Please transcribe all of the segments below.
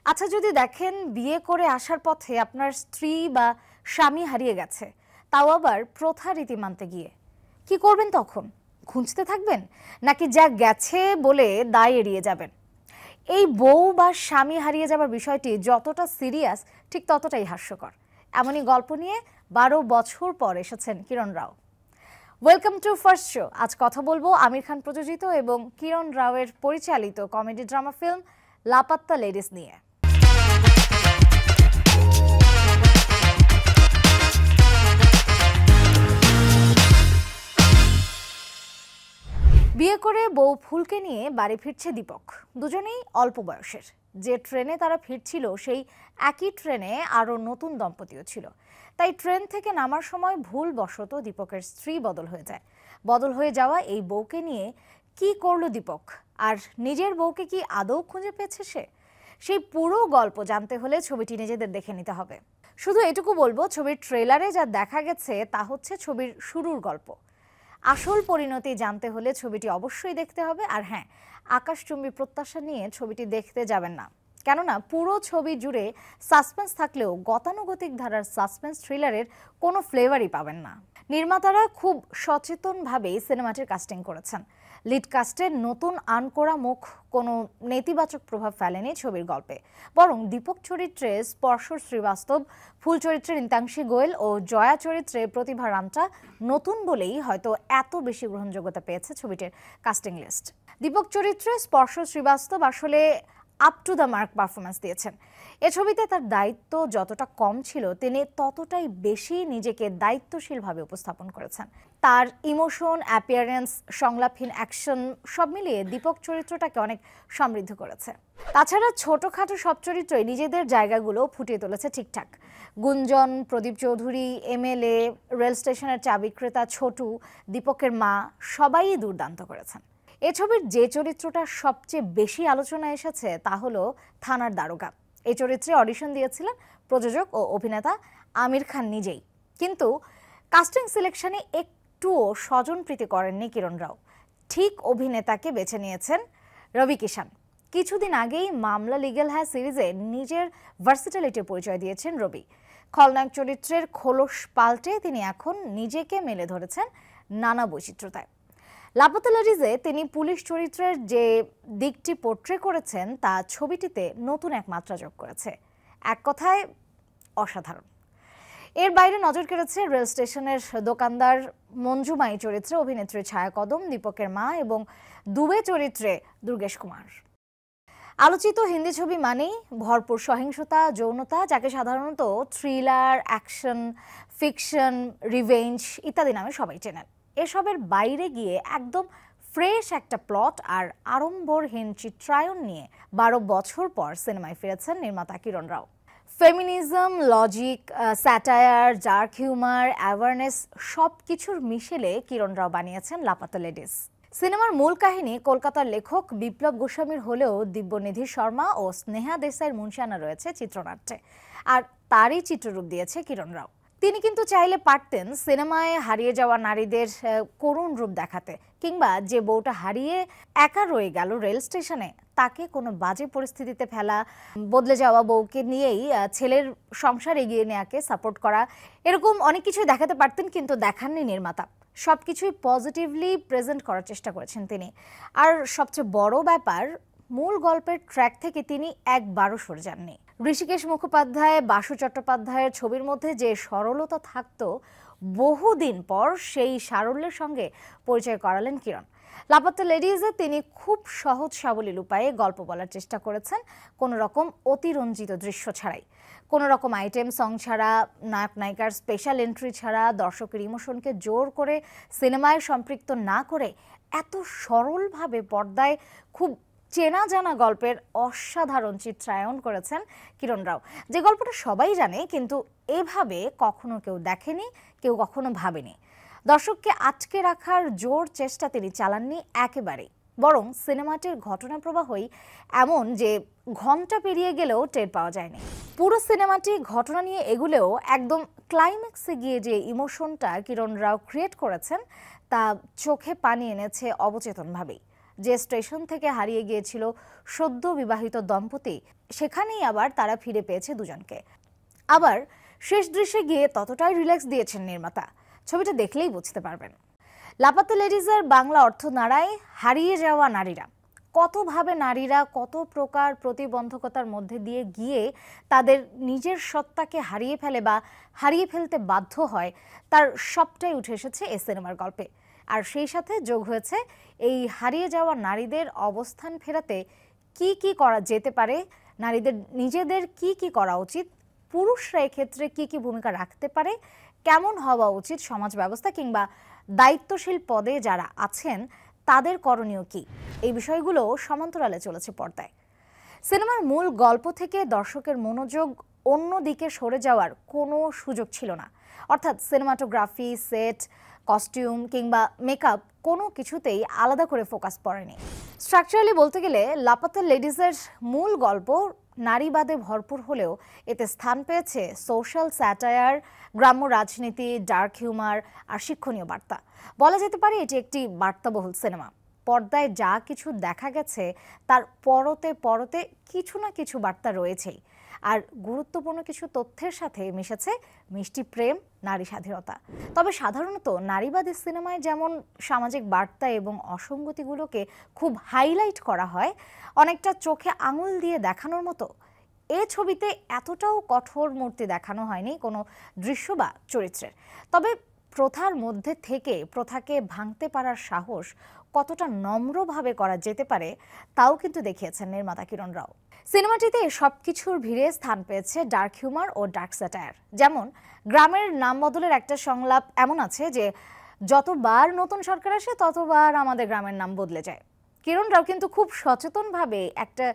আচ্ছা, যদি দেখেন বিয়ে করে আসার পথে আপনার স্ত্রী বা স্বামী হারিয়ে গেছে, তাও আবার প্রথা রীতি মানতে গিয়ে, কি করবেন তখন? খুঁজতে থাকবেন, নাকি যা গেছে বলে দায় এড়িয়ে যাবেন? এই বউ বা স্বামী হারিয়ে যাবার বিষয়টি যতটা সিরিয়াস, ঠিক ততটাই হাস্যকর। এমনই গল্প নিয়ে 12 বছর পর এসেছেন Kiran Rao. Welcome to first show. আজ কথা বলবো আমির খান প্রযোজিত এবং কিরণ রাওয়ের পরিচালিত কমেডি ড্রামা ফিল্ম লাপাত্তা লেডিস নিয়ে। বিয়ে করে বউ ফুলকে নিয়ে বাড়ি ফিরছে দীপক। দুজনেই অল্প বয়সের। যে ট্রেনে তারা ফিরছিল সেই একই ট্রেনে আরও নতুন দম্পতিও ছিল। তাই ট্রেন থেকে নামার সময় ভুলবশত দীপকের স্ত্রী বদল হয়ে যায়। বদল হয়ে যাওয়া এই বউকে নিয়ে কি করলো দীপক, আর নিজের বউকে কি আদৌ খুঁজে পেয়েছে সে? সেই পুরো গল্প জানতে হলে ছবিটি নিজেদের দেখে নিতে হবে। শুধু এটুকু বলবো, ছবির ট্রেলারে যা দেখা গেছে তা হচ্ছে ছবির শুরুর গল্প। আসল পরিণতি জানতে হলে ছবিটি অবশ্যই দেখতে হবে। আর হ্যাঁ, আকাশচুম্বী প্রত্যাশা নিয়ে ছবিটি দেখতে যাবেন না, কেননা পুরো ছবি জুড়ে সাসপেন্স থাকলেও গতানুগতিক ধারার সাসপেন্স থ্রিলারের কোনো ফ্লেভারই পাবেন না। নির্মাতারা খুব সচেতনভাবেই সিনেমাটির কাস্টিং করেছেন। লিড কাস্টের নতুন আনকোড়া মুখ কোনো নেতিবাচক প্রভাব ফেলেনি ছবির গল্পে, বরং দীপক চরিত্রে স্পর্শ শ্রীবাস্তব, ফুল চরিত্রে রিতাংশী গোয়েল ও জয়া চরিত্রে প্রতিভা রামটা নতুন বলেই হয়তো এত বেশি গ্রহণযোগ্যতা পেয়েছে ছবিটির কাস্টিং লিস্ট। দীপক চরিত্রে স্পর্শ শ্রীবাস্তব আসলে up to the mark performance দিয়েছেন। এ ছবিতে তার দায়িত্ব যতটা কম ছিল, তিনি ততটাই বেশি নিজেকে দায়িত্বশীলভাবে উপস্থাপন করেছেন। তার ইমোশন, অ্যাপিয়ারেন্স, সংলাপহীন অ্যাকশন সব মিলিয়ে দীপক চরিত্রটাকে অনেক সমৃদ্ধ করেছে। তাছাড়া ছোটখাটো সব চরিত্রই নিজেদের জায়গাগুলো ফুটিয়ে তুলেছে ঠিকঠাক। গুঞ্জন, প্রদীপ চৌধুরী, এমএলএ, রেল স্টেশনের চা বিক্রেতা ছোটু, দীপকের মা সবাই দুর্দান্ত করেছেন। এ ছবির যে চরিত্রটা সবচেয়ে বেশি আলোচনায় এসেছে তা হলো থানার দারোগা। এই চরিত্রে অডিশন দিয়েছিলেন প্রযোজক ও অভিনেতা আমির খান নিজেই, কিন্তু কাস্টিং সিলেকশনে একটুও স্বজনপ্রীতি করেননি কিরণ রাও। ঠিক অভিনেতাকে বেছে নিয়েছেন রবি কিষান। কিছুদিন আগেই মামলা লিগ্যাল হ্যাঁ সিরিজে নিজের ভার্সিটালিটির পরিচয় দিয়েছেন রবি। খলনায়ক চরিত্রের খোলস পাল্টে তিনি এখন নিজেকে মেলে ধরেছেন নানা বৈচিত্র্যতায়। লাপাত্তা লেডিজে তিনি পুলিশ চরিত্রের যে দিকটি পোর্ট্রে করেছেন তা ছবিটিতে নতুন এক মাত্রা যোগ করেছে। এক কথায় অসাধারণ। এর বাইরে নজর কেড়েছে রেল স্টেশনের দোকানদার মঞ্জুমাই চরিত্রে অভিনেত্রী ছায়া কদম, দীপকের মা এবং দুবে চরিত্রে দুর্গেশ কুমার। আলোচিত হিন্দি ছবি মানেই ভরপুর সহিংসতা, যৌনতা, যাকে সাধারণত থ্রিলার, অ্যাকশন, ফিকশন, রিভেঞ্জ ইত্যাদি নামে সবাই চেনেন। এসবের বাইরে গিয়ে একদম ফ্রেশ একটা প্লট আর আড়ম্বরহীন চিত্রায়ন নিয়ে 12 বছর পর সিনেমায় ফিরেছেন নির্মাতা Kiran Rao. Feminism, logic, satire, dark humour, awareness সব কিছুর মিশেলে কিরণ রাও বানিয়েছেন লাপাত্তা লেডিস। সিনেমার মূল কাহিনী কলকাতার লেখক বিপ্লব গোস্বামীর হলেও দিব্যনিধি শর্মা ও স্নেহা দেশাইয়ের মুনশানা রয়েছে চিত্রনাট্যে, আর তারই চিত্ররূপ দিয়েছে কিরণ রাও। তিনি কিন্তু চাইলে পারতেন সিনেমায় হারিয়ে যাওয়া নারীদের করুণ রূপ দেখাতে, কিংবা যে বউটা হারিয়ে একা রয়ে গেল রেল স্টেশনে তাকে কোনো বাজে পরিস্থিতিতে ফেলা, বদলে যাওয়া বউকে নিয়েই ছেলের সংসার এগিয়ে নেওয়াকে সাপোর্ট করা, এরকম অনেক কিছুই দেখাতে পারতেন, কিন্তু দেখাননি নির্মাতা। সবকিছুই পজিটিভলি প্রেজেন্ট করার চেষ্টা করেছেন তিনি। আর সবচেয়ে বড় ব্যাপার, মূল গল্পের ট্র্যাক থেকে তিনি একবারও সরে যাননি। ঋষিকেশ মুখোপাধ্যায়, বাসু চট্টোপাধ্যায়ের ছবির মধ্যে যে সরলতা থাকতো, বহুদিন পর সেই সারল্যের সঙ্গে পরিচয় করালেন কিরণ। লাপাত্তা লেডিজে তিনি খুব সহজ সাবলীল উপায়ে গল্প বলার চেষ্টা করেছেন, কোনো রকম অতিরঞ্জিত দৃশ্য ছাড়াই, কোনো রকম আইটেম সং ছাড়া, নায়ক নায়িকার স্পেশাল এন্ট্রি ছাড়া, দর্শকের ইমোশনকে জোর করে সিনেমায় সম্পৃক্ত না করে এত সরলভাবে পর্দায় খুব চেনা জানা গল্পের অসাধারণ চিত্রায়ন করেছেন কিরণ রাও। যে গল্পটা সবাই জানে, কিন্তু এভাবে কখনো কেউ দেখেনি, কেউ কখনো ভাবেনি। দর্শককে আটকে রাখার জোর চেষ্টা তিনি চালাননি একেবারেই, বরং সিনেমাটির ঘটনা প্রবাহই এমন যে ঘন্টা পেরিয়ে গেলেও টের পাওয়া যায়নি। পুরো সিনেমাটি ঘটনা নিয়ে এগুলেও একদম ক্লাইম্যাক্সে গিয়ে যে ইমোশনটা কিরণ রাও ক্রিয়েট করেছেন তা চোখে পানি এনেছে অবচেতনভাবেই। যে স্টেশন থেকে হারিয়ে গিয়েছিল সদ্য বিবাহিত দম্পতি, সেখানেই আবার তারা ফিরে পেয়েছে দুজনকে। আবার শেষ দৃশ্যে গিয়ে ততটাই রিল্যাক্স দিয়েছেন নির্মাতা, ছবিটা দেখলেই বুঝতে পারবেন। লাপাত্তা লেডিজের বাংলা অর্থ দাঁড়ায় হারিয়ে যাওয়া নারীরা। কতভাবে নারীরা কত প্রকার প্রতিবন্ধকতার মধ্যে দিয়ে গিয়ে তাদের নিজের সত্তাকে হারিয়ে ফেলে বা হারিয়ে ফেলতে বাধ্য হয়, তার সবটাই উঠে এসেছে এই সিনেমার গল্পে। আর সেই সাথে যোগ হয়েছে এই হারিয়ে যাওয়া নারীদের অবস্থান ফেরাতে কি কি করা যেতে পারে, নারীদের নিজেদের কি কি করা উচিত, পুরুষরা এক্ষেত্রে কি কি ভূমিকা রাখতে পারে, কেমন হওয়া উচিত সমাজ ব্যবস্থা, কিংবা দায়িত্বশীল পদে যারা আছেন তাদের করণীয় কি, এই বিষয়গুলো সমান্তরালে চলেছে পর্দায়। সিনেমার মূল গল্প থেকে দর্শকের মনোযোগ অন্য দিকে সরে যাওয়ার কোনো সুযোগ ছিল না। অর্থাৎ সিনেমাটোগ্রাফি, সেট, কস্টিউম কিংবা মেকআপ কোনো কিছুতেই আলাদা করে ফোকাস পড়েনি। স্ট্রাকচারালি বলতে গেলে লাপাত্তা লেডিজের মূল গল্প নারীবাদে ভরপুর হলেও এতে স্থান পেয়েছে সোশ্যাল স্যাটায়ার, গ্রাম্য রাজনীতি, ডার্ক হিউমার আর শিক্ষণীয় বার্তা। বলা যেতে পারে এটি একটি বার্তাবহুল সিনেমা। পর্দায় যা কিছু দেখা গেছে তার পরতে পরতে কিছু না কিছু বার্তা রয়েছেই, আর গুরুত্বপূর্ণ কিছু তথ্যের সাথে মিশেছে মিষ্টি প্রেম, নারী স্বাধীনতা। তবে সাধারণত নারীবাদী সিনেমায় যেমন সামাজিক বার্তা এবং অসঙ্গতিগুলোকে খুব হাইলাইট করা হয়, অনেকটা চোখে আঙুল দিয়ে দেখানোর মতো, এ ছবিতে এতটাও কঠোর মূর্তি দেখানো হয়নি কোনো দৃশ্য বা চরিত্রের। তবে প্রথার মধ্যে থেকে প্রথাকে ভাঙতে পারার সাহস কতটা নম্রভাবে করা যেতে পারে তাও কিন্তু দেখিয়েছেন নির্মাতা কিরণ রাও। সিনেমাটিতে সবকিছুর ভিড়ে স্থান পেয়েছে ডার্ক হিউমার ও ডার্ক স্যাটায়ার। যেমন গ্রামের নাম বদলের একটা সংলাপ এমন আছে যে, যতবার নতুন সরকার আসে ততবার আমাদের গ্রামের নাম বদলে যায়। কিরণ রাও কিন্তু খুব সচেতনভাবে একটা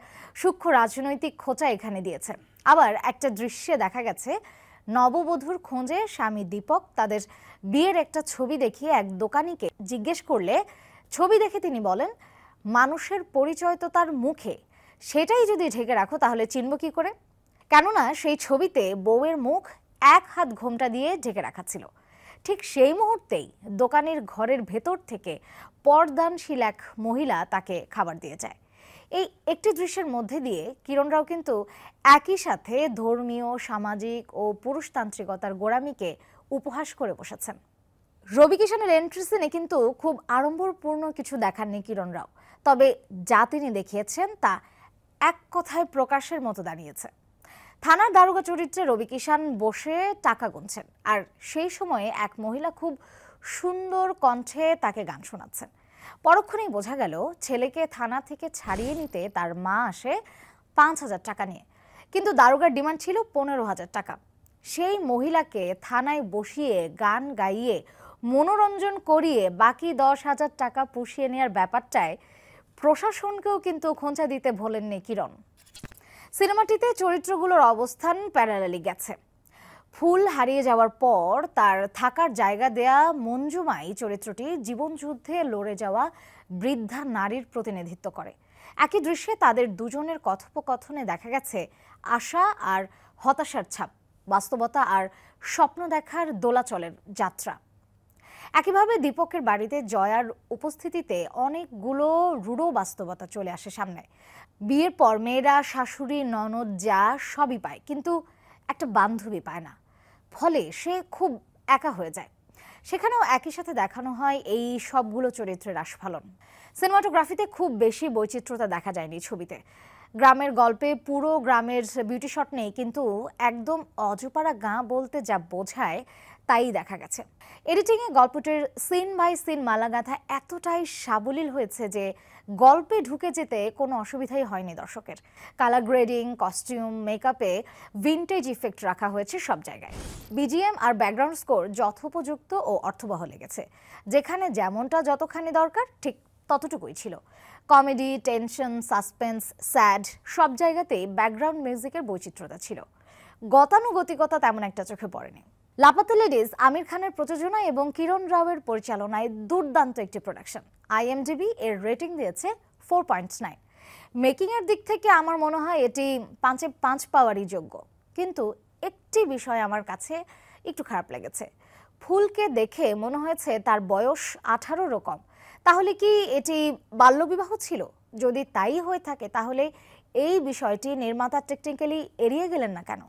সূক্ষ্ম রাজনৈতিক খোঁচা এখানে দিয়েছে। আবার একটা দৃশ্যে দেখা গেছে নববধূর খোঁজে স্বামী দীপক তাদের বিয়ের একটা ছবি দেখিয়ে এক দোকানিকে জিজ্ঞেস করলে ছবি দেখে তিনি বলেন, মানুষের পরিচয় তো তার মুখে, সেটাই যদি ঢেকে রাখো তাহলে চিনব কি করে? কেননা সেই ছবিতে বউয়ের মুখ এক হাত ঘোমটা দিয়ে ঢেকে রাখা ছিল। ঠিক সেই মুহূর্তেই দোকানের ঘরের ভেতর থেকে পর্দানশীল এক মহিলা তাকে খাবার দিয়ে যায়। এই একটি দৃশ্যের মধ্যে দিয়ে কিরণ রাও কিন্তু একই সাথে ধর্মীয়, সামাজিক ও পুরুষতান্ত্রিকতার গোড়ামিকে উপহাস করে বসেছেন। রবি কিষানের এন্ট্রি সিনে কিন্তু খুব আড়ম্বরপূর্ণ কিছু দেখাননি কিরণ রাও, তবে যা তিনি দেখিয়েছেন তা এক কথায় প্রকাশের মতো দাঁড়িয়েছে। থানার দারোগা চরিত্রে রবি কিষান বসে টাকা গুনছেন, আর সেই সময়ে এক মহিলা খুব সুন্দর কণ্ঠে তাকে গান শোনাচ্ছেন। পরক্ষণেই বোঝা গেল ছেলেকে থানা থেকে ছাড়িয়ে নিতে তার মা আসে 5,000 টাকা নিয়ে, কিন্তু দারোগার ডিমান্ড ছিল 15,000 টাকা। সেই মহিলাকে থানায় বসিয়ে গান গাইয়ে মনোরঞ্জন করিয়ে বাকি 10,000 টাকা পুষিয়ে নেওয়ার ব্যাপারটায় প্রশাসনকেও কিন্তু খোঁচা দিতে ভোলেননি কিরণ। সিনেমাটিতে চরিত্রগুলোর অবস্থান প্যারালালি গেছে। ফুল হারিয়ে যাওয়ার পর তার থাকার জায়গা দেয়া মঞ্জুমাই চরিত্রটি জীবনযুদ্ধে লড়ে যাওয়া বৃদ্ধা নারীর প্রতিনিধিত্ব করে। একই দৃশ্যে তাদের দুজনের কথোপকথনে দেখা গেছে আশা আর হতাশার ছাপ, বাস্তবতা আর স্বপ্ন দেখার দোলাচলের যাত্রা। একইভাবে দীপকের বাড়িতে জয়ার উপস্থিতিতে অনেকগুলো রূঢ় বাস্তবতা চলে আসে সামনে। বিয়ের পর মেয়েরা শাশুড়ি, ননদ, যা সবই পায়, কিন্তু একটা বান্ধবী পায় না, ফলে সে খুব একা হয়ে যায়। সেখানেও একই সাথে দেখানো হয় এই সবগুলো চরিত্রের আস্ফালন। সিনেমাটোগ্রাফিতে খুব বেশি বৈচিত্র্যতা দেখা যায়নি ছবিতে। গ্রামের গল্পে পুরো গ্রামের বিউটি শট নেই, কিন্তু একদম অজপাড়া গাঁ বলতে যা বোঝায় তাই দেখা গেছে। এডিটিংয়ে গল্পটির সিন বাই সিন মালাগাথা এতটাই সাবলীল হয়েছে যে গল্পে ঢুকে যেতে কোনো অসুবিধাই হয়নি দর্শকের। কালার গ্রেডিং, কস্টিউম, মেকআপে ভিনটেজ ইফেক্ট রাখা হয়েছে সব জায়গায়। বিজিএম আর ব্যাকগ্রাউন্ড স্কোর যথোপযুক্ত ও অর্থবহ লেগেছে। যেখানে যেমনটা যতখানি দরকার ঠিক ততটুকুই ছিল। কমেডি, টেনশন, সাসপেন্স, স্যাড সব জায়গাতেই ব্যাকগ্রাউন্ড মিউজিকের বৈচিত্র্যতা ছিল। গতানুগতিকতা তেমন একটা চোখে পড়েনি। লাপাত্তা লেডিজ আমির খানের প্রযোজনা এবং কিরণ রাওয়ের পরিচালনায় দুর্দান্ত একটি প্রোডাকশন। IMDb এর রেটিং দিয়েছে 4.9। মেকিংয়ের দিক থেকে আমার মনে হয় এটি 5-এ 5 পাওয়ারই যোগ্য। কিন্তু একটি বিষয় আমার কাছে একটু খারাপ লেগেছে। ফুলকে দেখে মনে হয়েছে তার বয়স 18রও কম। তাহলে কি এটি বাল্যবিবাহ ছিল? যদি তাই হয়ে থাকে তাহলে এই বিষয়টি নির্মাতা টেকনিক্যালি এড়িয়ে গেলেন না কেন?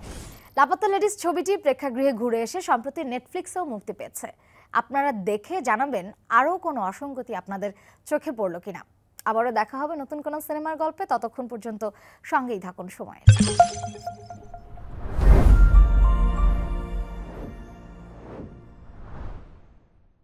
লাপাত্তা লেডিস ছবিটি প্রেক্ষাগৃহে ঘুরে এসে সম্প্রতি নেটফ্লিক্সেও মুক্তি পেয়েছে। আপনারা দেখে জানাবেন আরও কোনো অসঙ্গতি আপনাদের চোখে পড়লো কিনা। আবারও দেখা হবে নতুন কোনো সিনেমার গল্পে। ততক্ষণ পর্যন্ত সঙ্গেই থাকুন সময়ের।